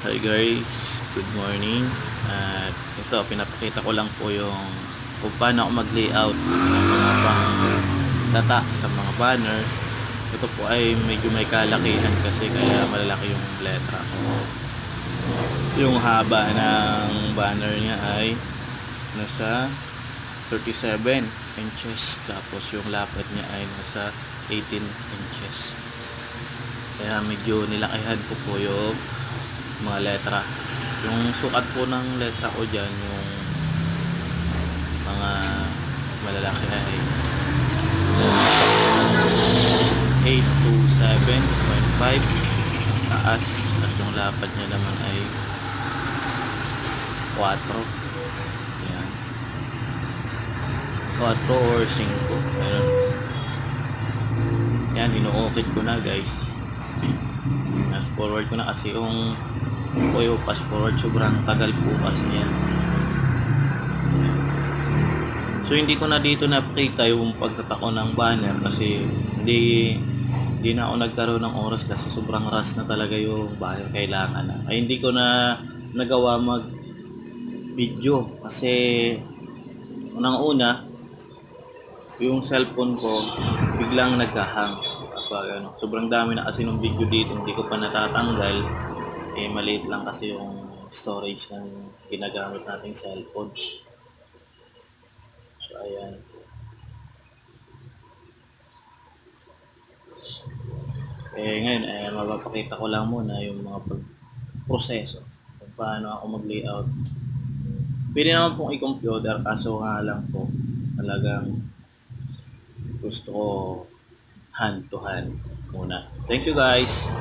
Hi guys, good morning. At ito, pinapakita ko lang po yung kung paano ako mag-layout ng mga pang-tata sa mga banner. Ito po ay medyo may kalakihan kasi kaya malalaki yung letra. Yung haba ng banner niya ay nasa 37 inches. Tapos yung lapad niya ay nasa 18 inches. Kaya medyo nilakihan ko po yung mga letra. Yung sukat po ng letra ko dyan, yung mga malalaki ay 8 to 7.5 taas, at yung lapad niya naman ay 4. Yan, 4 or 5. Ayun. Yan, ino-okit ko na guys. Fast forward ko na kasi yung fast forward sobrang tagal po kasi yan. So hindi ko na dito napakita yung pagtatako ng banner kasi hindi na ako nagkaroon ng oras kasi sobrang rush na talaga yung banner, kailangan na. Ay hindi ko na nagawa mag video kasi unang-una yung cellphone ko biglang nagkahang kapag sobrang dami na kasi ng video dito, hindi ko pa natatanggal. Maliit lang kasi yung storage ng ginagamit nating cellphone. So ayan. Ngayon mapapakita ko lang muna yung mga proseso kung paano ako mag-layout. Pwede naman pong i-computer kaso nga lang po talagang gusto ko hand to hand muna. Thank you guys.